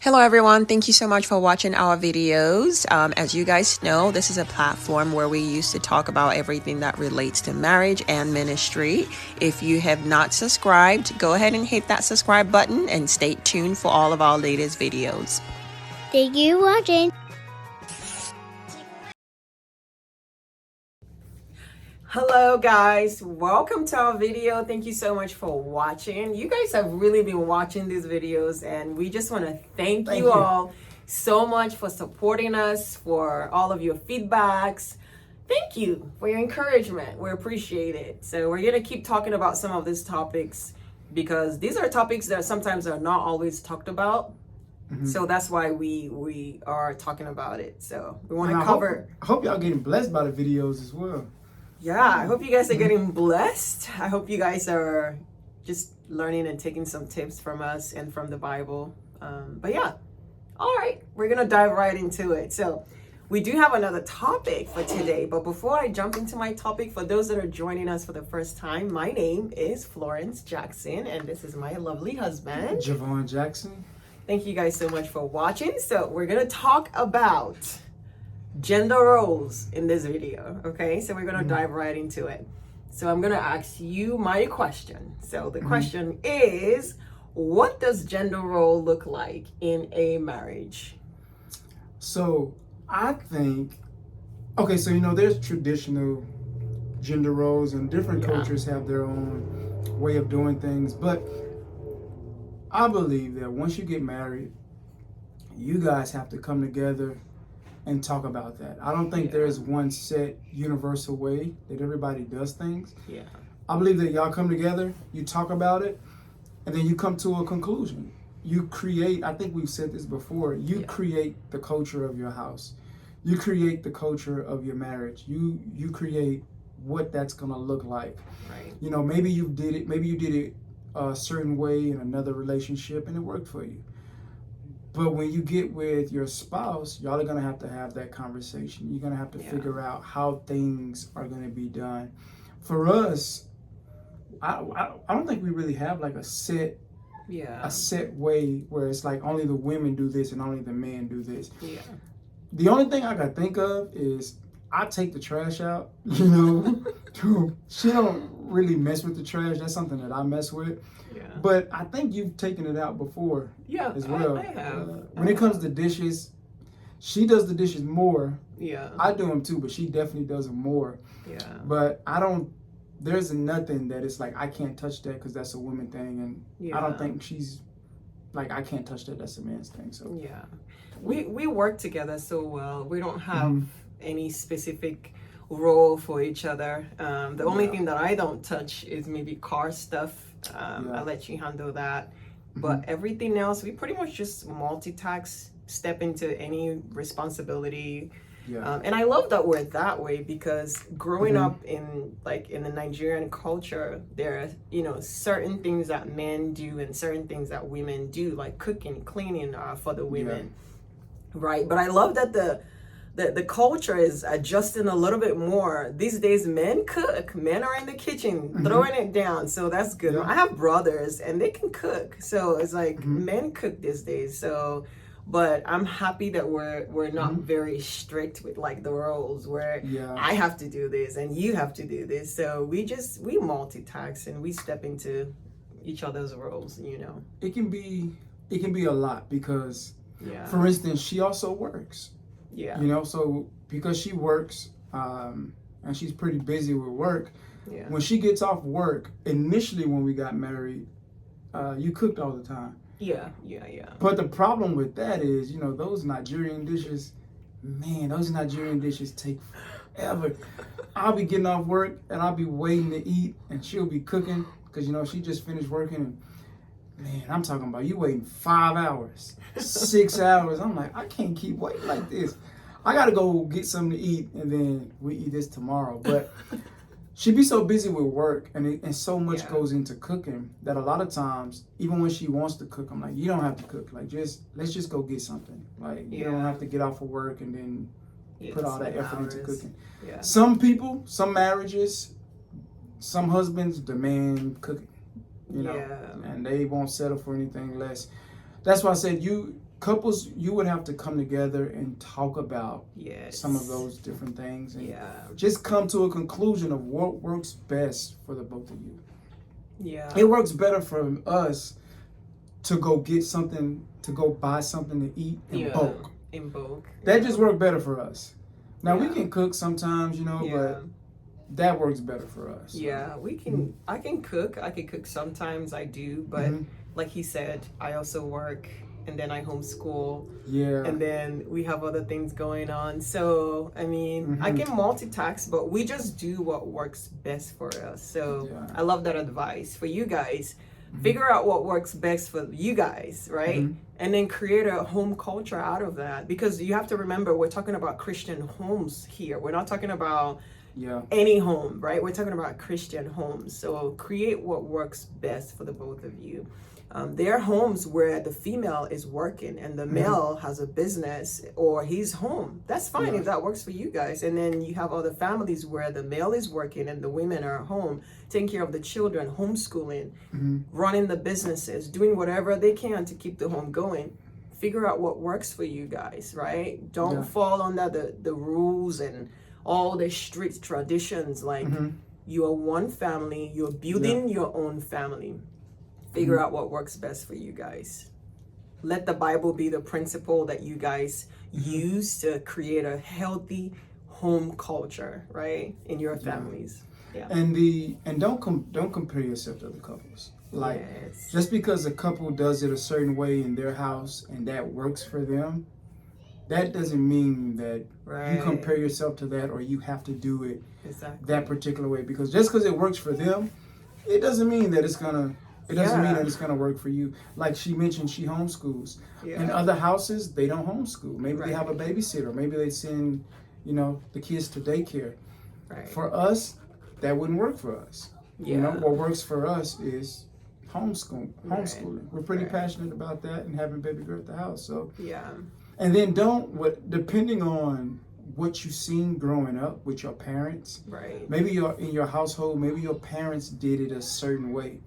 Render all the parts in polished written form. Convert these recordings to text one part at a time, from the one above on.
Hello everyone, thank you so much for watching our videos. As you guys know, this is a platform where we used to talk about everything that relates to marriage and ministry. If you have not subscribed, go ahead and hit that subscribe button and stay tuned for all of our latest videos. Thank you for watching. Hello guys, welcome to our video. Thank you so much for watching. You guys have really been watching these videos and we just want to thank you all so much for supporting us, for all of your feedbacks. Thank you for your encouragement. We appreciate it. So we're going to keep talking about some of these topics because these are topics that sometimes are not always talked about. So that's why we are talking about it. So we want to cover. I hope y'all getting blessed by the videos as well. Yeah, I hope you guys are getting blessed. I hope you guys are just learning and taking some tips from us and from the Bible. But yeah, all right, we're going to dive right into it. So we do have another topic for today. But before I jump into my topic, for those that are joining us for the first time, my name is Florence Jackson, and this is my lovely husband, Javon Jackson. Thank you guys so much for watching. So we're going to talk about gender roles in this video. Okay, so we're gonna dive right into it. So I'm gonna ask you my question. So the question is, what does gender role look like in a marriage? So I think, okay, so there's traditional gender roles and different cultures have their own way of doing things, but I believe that once you get married, you guys have to come together and talk about that. I don't think there's one set universal way that everybody does things. Yeah. I believe that y'all come together, you talk about it, and then you come to a conclusion. You create, I think we've said this before, you create the culture of your house. You create the culture of your marriage. You create what that's gonna look like. Right. Maybe you did it a certain way in another relationship and it worked for you. But when you get with your spouse, y'all are going to have that conversation. You're going to have to figure out how things are going to be done. For us, I don't think we really have like a set way where it's like only the women do this and only the men do this. Yeah. The only thing I can think of is I take the trash out, She don't really mess with the trash. That's something that I mess with. Yeah. But I think you've taken it out before as well. I have. When it comes to dishes, she does the dishes more. Yeah. I do them too, but she definitely does them more. Yeah. But there's nothing that it's like, I can't touch that because that's a woman thing. And I don't think she's like, I can't touch that. That's a man's thing. So yeah. We work together so well. We don't have any specific role for each other. The only thing that I don't touch is maybe car stuff. I let you handle that. But everything else, we pretty much just multitask, step into any responsibility. Yeah. And I love that we're that way because growing up in the Nigerian culture, there are, certain things that men do and certain things that women do, like cooking, cleaning for the women. Right. But I love that the culture is adjusting a little bit more. These days, men cook. Men are in the kitchen throwing it down. So that's good. I have brothers and they can cook. So it's like men cook these days. So, but I'm happy that we're not very strict with like the roles where I have to do this and you have to do this. So we multitask and we step into each other's roles, It can be a lot because, for instance, she also works. Yeah. So because she works and she's pretty busy with work, when she gets off work, initially when we got married, you cooked all the time. Yeah. But the problem with that is, those Nigerian dishes take forever. I'll be getting off work and I'll be waiting to eat and she'll be cooking because, she just finished working and man, I'm talking about you waiting 5 hours, 6 hours. I'm like, I can't keep waiting like this. I got to go get something to eat, and then we eat this tomorrow. But she'd be so busy with work, and so much goes into cooking that a lot of times, even when she wants to cook, I'm like, you don't have to cook. Like, let's just go get something. Like, you don't have to get off of work and then put all that effort into cooking. Yeah. Some people, some marriages, some husbands demand cooking. And they won't settle for anything less. That's why I said couples, you would have to come together and talk about some of those different things, and just come to a conclusion of what works best for the both of you. Yeah, it works better for us to go get something, to go buy something to eat in bulk. In bulk, that just worked better for us. Now we can cook sometimes, you know, but that works better for us. Yeah, we can. I can cook. I can cook sometimes. I do, but like he said, I also work. And then I homeschool. Yeah. And then we have other things going on. So, I mean, I can multitask, but we just do what works best for us. So, I love that advice for you guys. Figure out what works best for you guys, right? And then create a home culture out of that. Because you have to remember, we're talking about Christian homes here. We're not talking about any home, right? We're talking about Christian homes. So, create what works best for the both of you. There are homes where the female is working and the male has a business or he's home. That's fine if that works for you guys. And then you have other families where the male is working and the women are home, taking care of the children, homeschooling, running the businesses, doing whatever they can to keep the home going. Figure out what works for you guys, right? Don't fall under the rules and all the strict traditions. Like you are one family, you're building your own family. Figure out what works best for you guys. Let the Bible be the principle that you guys use to create a healthy home culture, right, in your families. Yeah. And don't compare yourself to other couples. Like just because a couple does it a certain way in their house and that works for them, that doesn't mean that you compare yourself to that or you have to do it that particular way. Because just because it works for them, it doesn't mean that it's gonna. It doesn't mean that it's going to work for you. Like she mentioned, she homeschools. In other houses, they don't homeschool. Maybe they have a babysitter. Maybe they send, the kids to daycare. For us, that wouldn't work for us. You know, what works for us is homeschooling. We're pretty passionate about that and having baby girl at the house. So and then depending on what you've seen growing up with your parents. Maybe in your household, maybe your parents did it a certain way.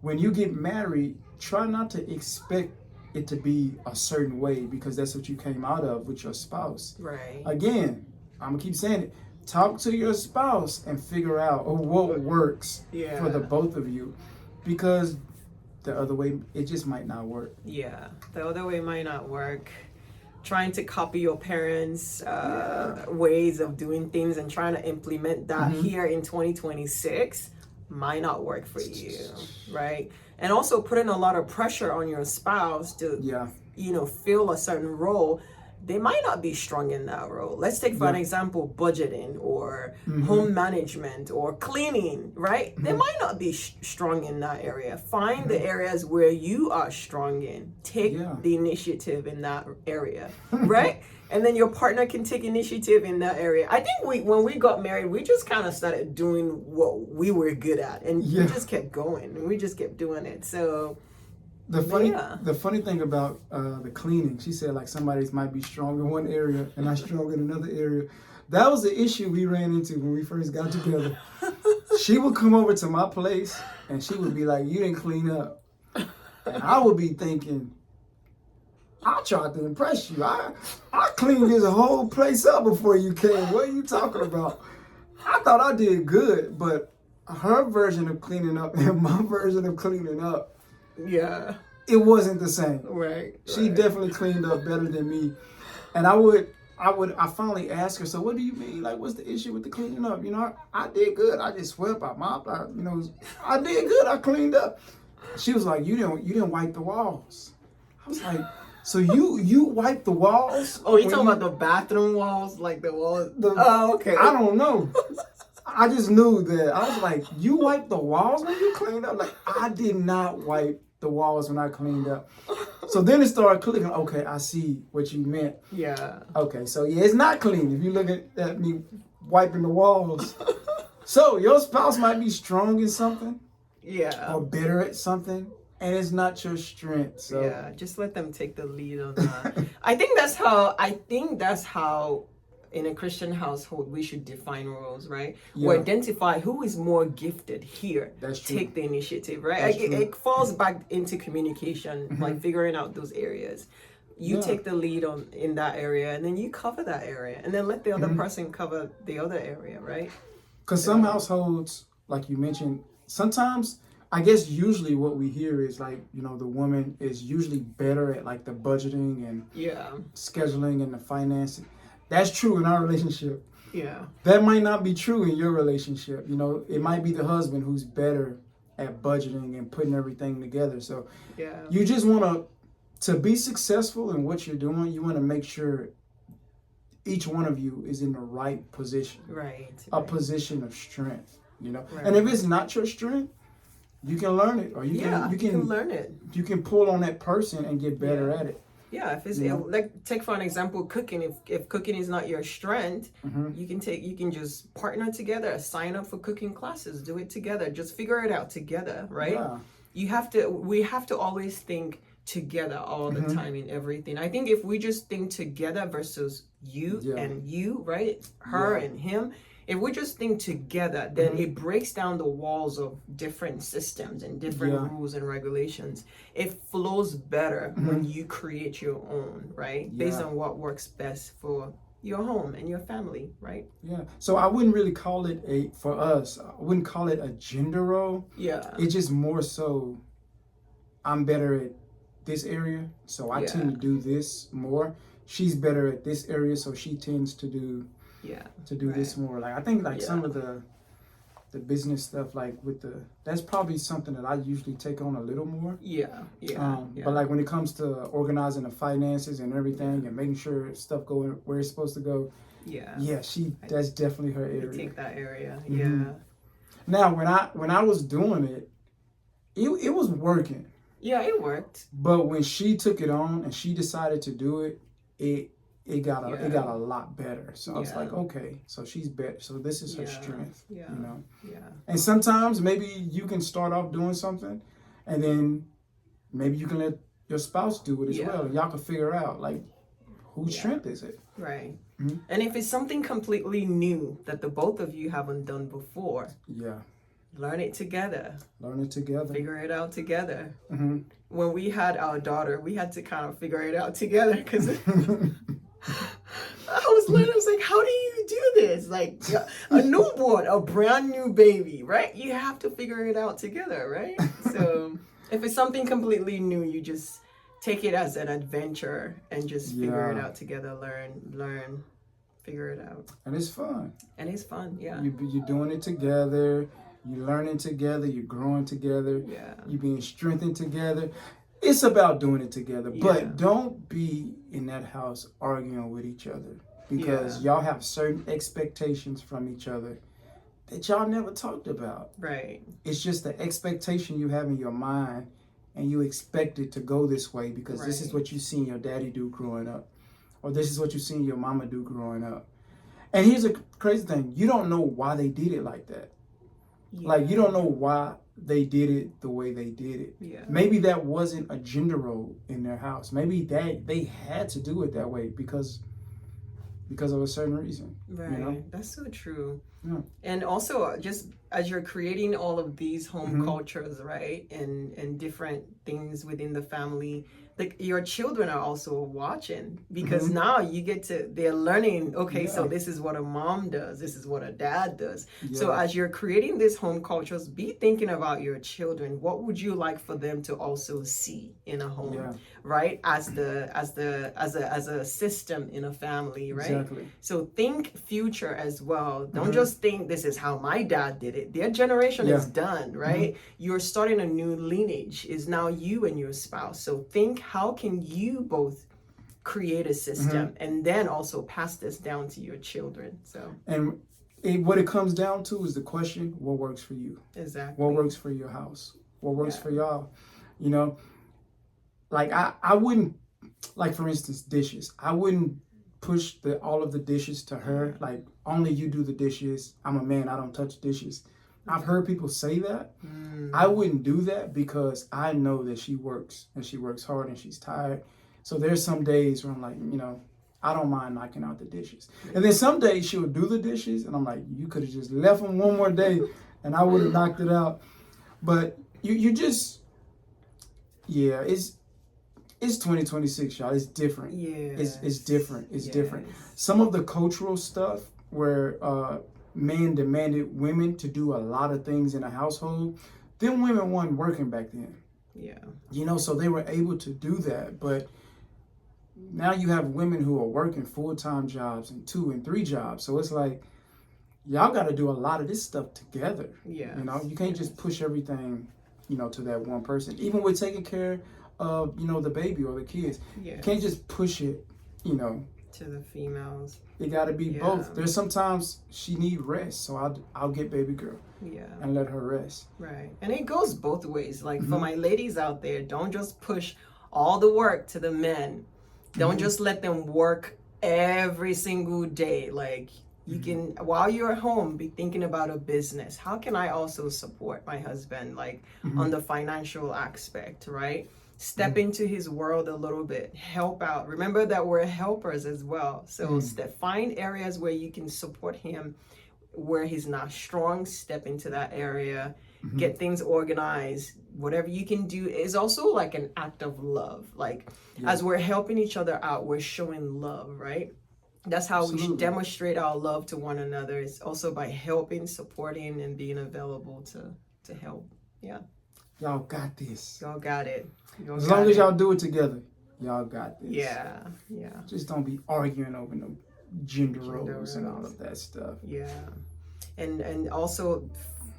When you get married, try not to expect it to be a certain way because that's what you came out of with your spouse. Again, I'm going to keep saying it. Talk to your spouse and figure out what works for the both of you because the other way, it just might not work. Yeah, the other way might not work. Trying to copy your parents' ways of doing things and trying to implement that here in 2026 might not work for you, right? And also putting a lot of pressure on your spouse to, fill a certain role. They might not be strong in that role. Let's take for an example, budgeting or home management or cleaning, right? They might not be strong in that area. Find the areas where you are strong in. Take the initiative in that area, right? And then your partner can take initiative in that area. I think when we got married, we just kind of started doing what we were good at. And we just kept going. And we just kept doing it. So the funny thing about the cleaning, she said like somebody might be strong in one area and not strong in another area. That was the issue we ran into when we first got together. She would come over to my place and she would be like, "You didn't clean up." And I would be thinking, I tried to impress you. I cleaned this whole place up before you came. What are you talking about? I thought I did good, but her version of cleaning up and my version of cleaning up, it wasn't the same. She definitely cleaned up better than me. And I finally asked her, "So what do you mean? Like, what's the issue with the cleaning up? I did good. I just swept, I mopped, I did good. I cleaned up." She was like, "You didn't wipe the walls." I was like, "So you wipe the walls?" Oh, you talking about the bathroom walls? Like the walls? Oh, okay. I don't know. I just knew that. I was like, "You wipe the walls when you cleaned up?" Like, I did not wipe the walls when I cleaned up. So then it started clicking. Okay, I see what you meant. Okay, so it's not clean if you look at me wiping the walls. So your spouse might be strong in something. Or better at something. And it's not your strength. So just let them take the lead on that. I think that's how in a Christian household we should define roles, right? We identify who is more gifted here. That's true. Take the initiative, right? It falls back into communication, like figuring out those areas. You take the lead in that area, and then you cover that area, and then let the other person cover the other area, right? Because some households, like you mentioned, sometimes, I guess usually what we hear is like, you know, the woman is usually better at like the budgeting and scheduling and the financing. That's true in our relationship. Yeah. That might not be true in your relationship. You know, it might be the husband who's better at budgeting and putting everything together. So you just want to be successful in what you're doing, you want to make sure each one of you is in the right position. A position of strength, you know. And if it's not your strength, you can learn it, or you can learn it. You can pull on that person and get better at it. Yeah, if it's like, take for an example, cooking. If cooking is not your strength, you can just partner together, sign up for cooking classes, do it together, just figure it out together, right? Yeah. We have to always think together all the time in everything. I think if we just think together versus you and you, right? Her and him. If we just think together, then it breaks down the walls of different systems and different rules and regulations. It flows better when you create your own, right? Based on what works best for your home and your family, right? Yeah. So I wouldn't really call it for us, I wouldn't call it a gender role. Yeah. It's just more so, I'm better at this area, so I tend to do this more. She's better at this area, so she tends to do this more. Like I think like some of the business stuff, like that's probably something that I usually take on a little more. But like when it comes to organizing the finances and everything and making sure stuff go where it's supposed to go, that's definitely her area. Take that area. Now when I was doing it, it was working. Yeah, it worked. But when she took it on and she decided to do it, it got a lot better. So I was like, okay, so she's better. So this is her strength, you know? Yeah. And sometimes maybe you can start off doing something and then maybe you can let your spouse do it as well. And y'all can figure out like whose strength is it. Right. And if it's something completely new that the both of you haven't done before. Learn it together. Figure it out together. When we had our daughter, we had to kind of figure it out together because I was like, how do you do this? Like a newborn, a brand new baby, right? You have to figure it out together, right? So if it's something completely new, you just take it as an adventure and just figure it out together. Learn, figure it out. And it's fun. Yeah. You're doing it together. You're learning together, you're growing together, you're being strengthened together. It's about doing it together, but don't be in that house arguing with each other because y'all have certain expectations from each other that y'all never talked about. Right. It's just the expectation you have in your mind and you expect it to go this way because this is what you seen your daddy do growing up, or this is what you seen your mama do growing up. And here's a crazy thing, you don't know why they did it like that. Like, you don't know why they did it the way they did it. Maybe that wasn't a gender role in their house. Maybe they had to do it that way because of a certain reason. Right. You know? That's so true. Yeah. And also, just as you're creating all of these home cultures, right, and different things within the family, like your children are also watching because now they're learning, so this is what a mom does, this is what a dad does. So as you're creating these home cultures, be thinking about your children. What would you like for them to also see in a home, right? As a system in a family, right? Exactly. So think future as well. Don't just think this is how my dad did it. Their generation is done, right? You're starting a new lineage. Is now you and your spouse. So think, how can you both create a system and then also pass this down to your children? So what it comes down to is the question: what works for you? Exactly. What works for your house? What works for y'all? You know, like I wouldn't, like for instance, dishes. I wouldn't push all of the dishes to her. Like, only you do the dishes. I'm a man. I don't touch dishes. I've heard people say that. I wouldn't do that because I know that she works and she works hard and she's tired. So there's some days where I'm like, you know, I don't mind knocking out the dishes. And then some days she'll do the dishes and I'm like, you could have just left them one more day and I would have knocked it out. But you just, it's it's 2026, y'all. It's different. Yeah. It's different. It's different. Some of the cultural stuff where men demanded women to do a lot of things in a household, them women weren't working back then. Yeah. You know, so they were able to do that. But now you have women who are working full-time jobs and 2 and 3 jobs. So it's like, y'all got to do a lot of this stuff together. Yeah. You know, you can't just push everything, you know, to that one person. Even with taking care of, you know, the baby or the kids. Yeah. You can't just push it, you know. To the females. It got to be both. There's sometimes she need rest. So I'll get baby girl. Yeah. And let her rest. Right. And it goes both ways. Like for my ladies out there, don't just push all the work to the men. Don't just let them work every single day. Like you can, while you're at home, be thinking about a business. How can I also support my husband, like on the financial aspect, right? Step into his world a little bit, help out. Remember that we're helpers as well. So find areas where you can support him, where he's not strong. Step into that area, get things organized. Whatever you can do is also like an act of love. Like as we're helping each other out, we're showing love, right? That's how we should demonstrate our love to one another. It's also by helping, supporting, and being available to help. Yeah. Y'all got this. Y'all got it. As long as y'all do it together, y'all got this. Yeah. Yeah. Just don't be arguing over no gender roles and all of that stuff. Yeah. And also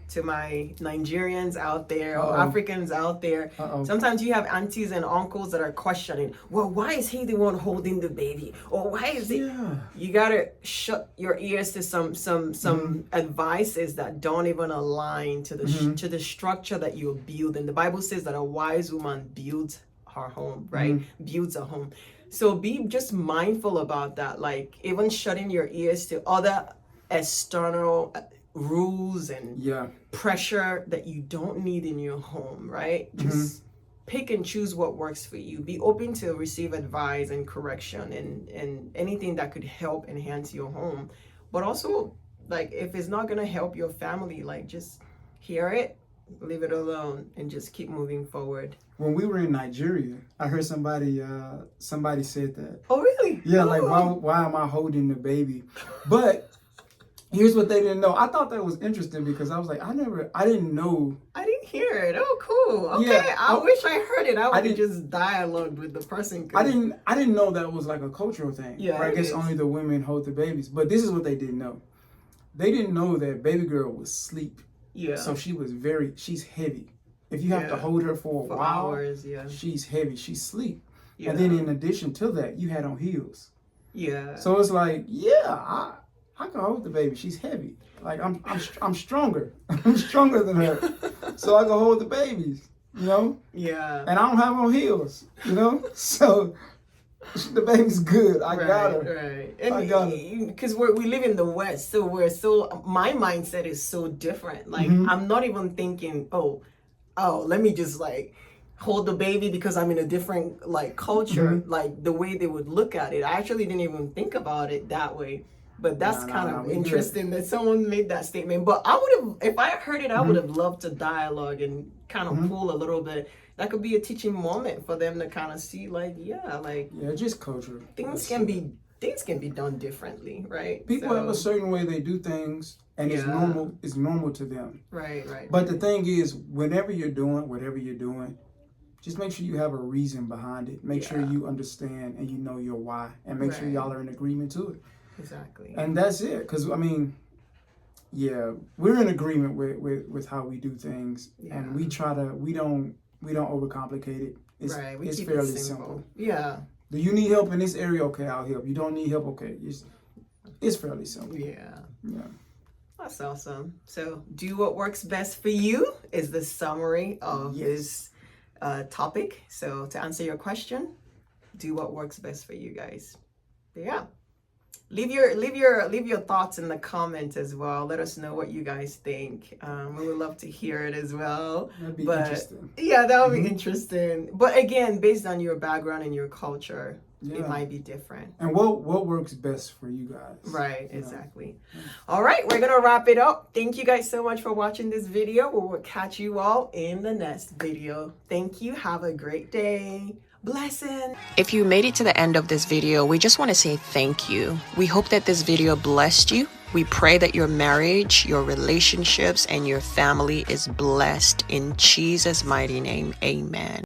to my Nigerians out there or Africans out there, sometimes you have aunties and uncles that are questioning, well, why is he the one holding the baby? Or why is it? You gotta shut your ears to some advices that don't even align to the to the structure that you're building. The Bible says that a wise woman builds her home, right? Builds a home. So be just mindful about that. Like even shutting your ears to other external rules and pressure that you don't need in your home, right? Just pick and choose what works for you. Be open to receive advice and correction and anything that could help enhance your home. But also, like, if it's not gonna help your family, like, just hear it, leave it alone, and just keep moving forward. When we were in Nigeria, I heard somebody said that. Oh, really? Yeah, like, why am I holding the baby? But here's what they didn't know. I thought that was interesting because I was like, I didn't know. I didn't hear it. Oh, cool. Okay, yeah, I wish I heard it. I would have just dialogued with the person. I didn't know that was like a cultural thing. Yeah, I guess only the women hold the babies. But this is what they didn't know. They didn't know that baby girl was asleep. Yeah. So she's heavy. If you have to hold her for a while, hours, she's heavy. She's asleep. Yeah. And then in addition to that, you had on heels. Yeah. So it's like, I can hold the baby. She's heavy. Like I'm stronger. I'm stronger than her. So I can hold the babies, you know? Yeah. And I don't have on heels, you know? So the baby's good. I got her. Right. And I got her. Because we live in the West, so my mindset is so different. Like I'm not even thinking, oh, let me just like hold the baby because I'm in a different like culture, like the way they would look at it. I actually didn't even think about it that way. But that's kind of interesting that someone made that statement. But I would have, if I heard it, I would have loved to dialogue and kind of pull a little bit. That could be a teaching moment for them to kind of see, like, just culture. Things can be done differently, right? People have a certain way they do things, and it's normal. It's normal to them. Right. But the thing is, whenever you're doing whatever you're doing, just make sure you have a reason behind it. Make sure you understand and you know your why, and make sure y'all are in agreement to it. Exactly. And that's it. Because, I mean, we're in agreement with how we do things. Yeah. And we don't overcomplicate it. It's fairly simple. Yeah. Do you need help in this area? Okay, I'll help. You don't need help? Okay. It's fairly simple. Yeah. That's awesome. So do what works best for you is the summary of this topic. So to answer your question, do what works best for you guys. Yeah. Leave your thoughts in the comments as well. Let us know what you guys think. We would love to hear it as well. That'd be interesting. Yeah, that would be interesting. But again, based on your background and your culture, it might be different. And what works best for you guys? Right, exactly. All right, we're gonna wrap it up. Thank you guys so much for watching this video. We will catch you all in the next video. Thank you. Have a great day. Blessing. If you made it to the end of this video, we just want to say thank you. We hope that this video blessed you. We pray that your marriage, your relationships, and your family is blessed in Jesus' mighty name. Amen.